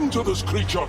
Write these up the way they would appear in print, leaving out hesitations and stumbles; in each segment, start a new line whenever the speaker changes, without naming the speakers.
belong to this creature.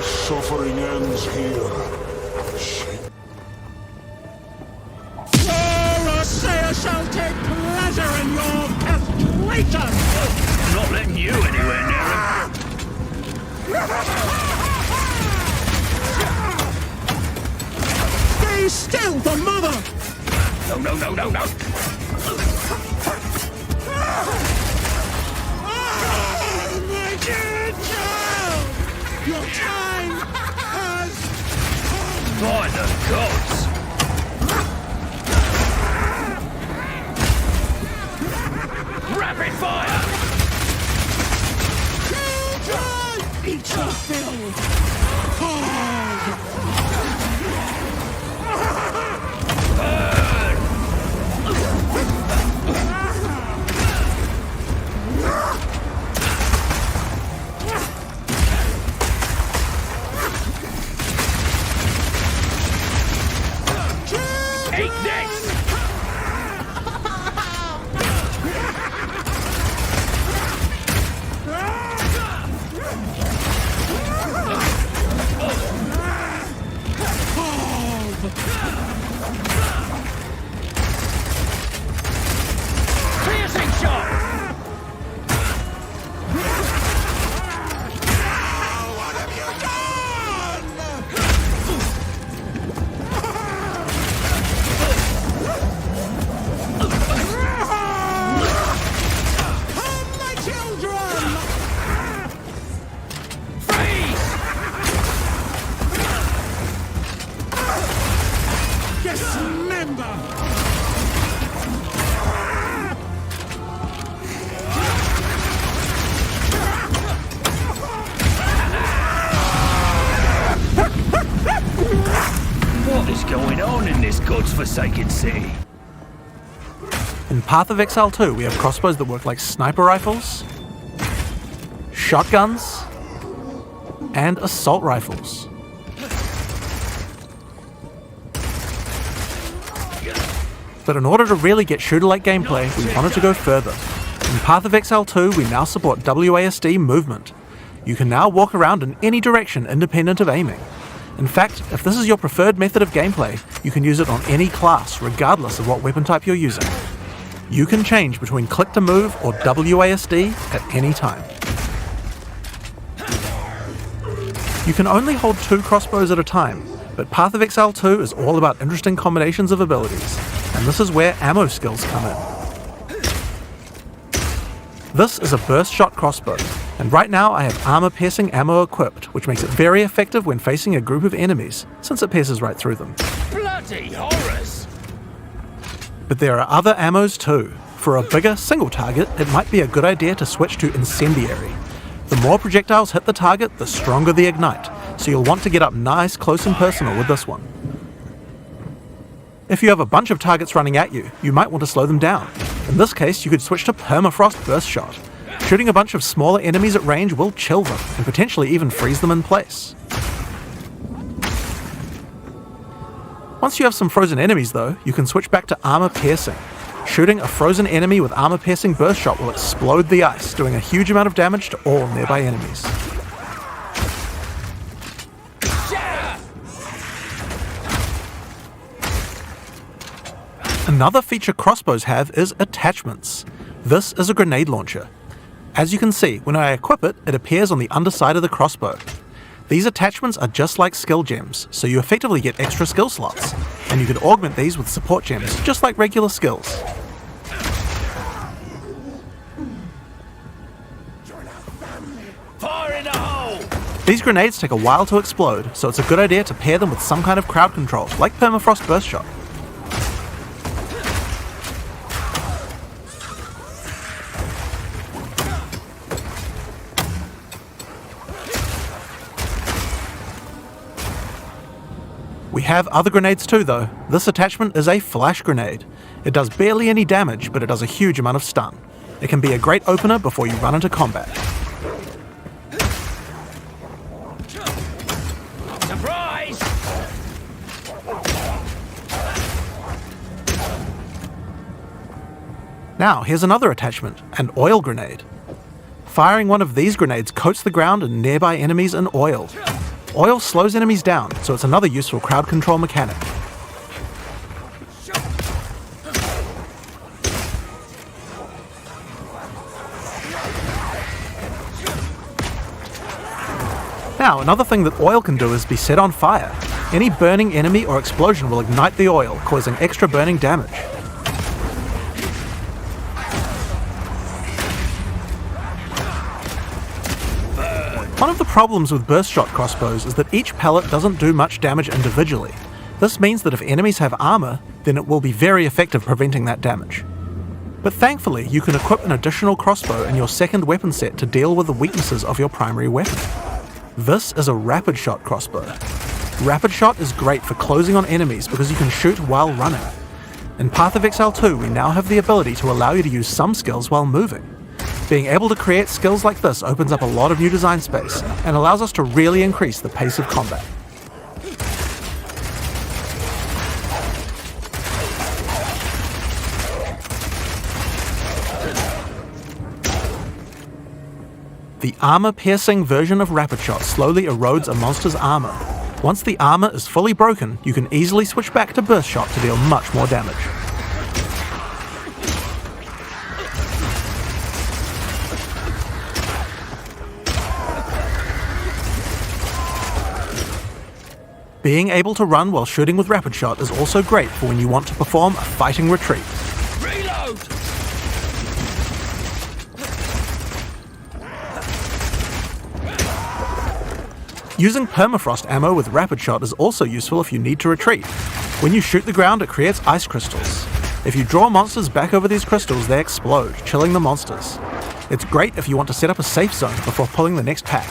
Suffering ends here.
Wraeclast shall take pleasure in your castration!
I'm not letting you anywhere near him.
Stay still, the mother!
No.
Oh, my dear child! Your time has come!
By the gods! Rapid fire!
Children! Eat your fill!
Take this! Piercing shot!
What have you done? Come, my children!
Freeze!
Dismember!
What is going on in this god's-forsaken city?
In Path of Exile 2, we have crossbows that work like sniper rifles, shotguns, and assault rifles. But in order to really get shooter-like gameplay, we wanted to go further. In Path of Exile 2, we now support WASD movement. You can now walk around in any direction independent of aiming. In fact, if this is your preferred method of gameplay, you can use it on any class, regardless of what weapon type you're using. You can change between click to move or WASD at any time. You can only hold 2 crossbows at a time, but Path of Exile 2 is all about interesting combinations of abilities, and this is where ammo skills come in. This is a burst shot crossbow, and right now I have armor-piercing ammo equipped, which makes it very effective when facing a group of enemies, since it pierces right through them.
Bloody horrors!
But there are other ammos too. For a bigger, single target, it might be a good idea to switch to Incendiary. The more projectiles hit the target, the stronger the ignite, so you'll want to get up nice, close and personal with this one. If you have a bunch of targets running at you, you might want to slow them down. In this case, you could switch to Permafrost Burst Shot. Shooting a bunch of smaller enemies at range will chill them, and potentially even freeze them in place. Once you have some frozen enemies though, you can switch back to Armor Piercing. Shooting a frozen enemy with Armor Piercing Burst Shot will explode the ice, doing a huge amount of damage to all nearby enemies. Another feature crossbows have is attachments. This is a grenade launcher. As you can see, when I equip it, it appears on the underside of the crossbow. These attachments are just like skill gems, so you effectively get extra skill slots, and you can augment these with support gems, just like regular skills.
Fire in the hole!
These grenades take a while to explode, so it's a good idea to pair them with some kind of crowd control, like Permafrost Burst Shot. We have other grenades too though. This attachment is a flash grenade. It does barely any damage, but it does a huge amount of stun. It can be a great opener before you run into combat.
Surprise!
Now here's another attachment, an oil grenade. Firing one of these grenades coats the ground and nearby enemies in oil. Oil slows enemies down, so it's another useful crowd control mechanic. Now, another thing that oil can do is be set on fire. Any burning enemy or explosion will ignite the oil, causing extra burning damage. One of the problems with burst shot crossbows is that each pellet doesn't do much damage individually. This means that if enemies have armor, then it will be very effective preventing that damage. But thankfully, you can equip an additional crossbow in your second weapon set to deal with the weaknesses of your primary weapon. This is a rapid shot crossbow. Rapid shot is great for closing on enemies because you can shoot while running. In Path of Exile 2, we now have the ability to allow you to use some skills while moving. Being able to create skills like this opens up a lot of new design space and allows us to really increase the pace of combat. The armor-piercing version of Rapid Shot slowly erodes a monster's armor. Once the armor is fully broken, you can easily switch back to Burst Shot to deal much more damage. Being able to run while shooting with Rapid Shot is also great for when you want to perform a fighting retreat.
Reload!
Using permafrost ammo with Rapid Shot is also useful if you need to retreat. When you shoot the ground, it creates ice crystals. If you draw monsters back over these crystals, they explode, chilling the monsters. It's great if you want to set up a safe zone before pulling the next pack.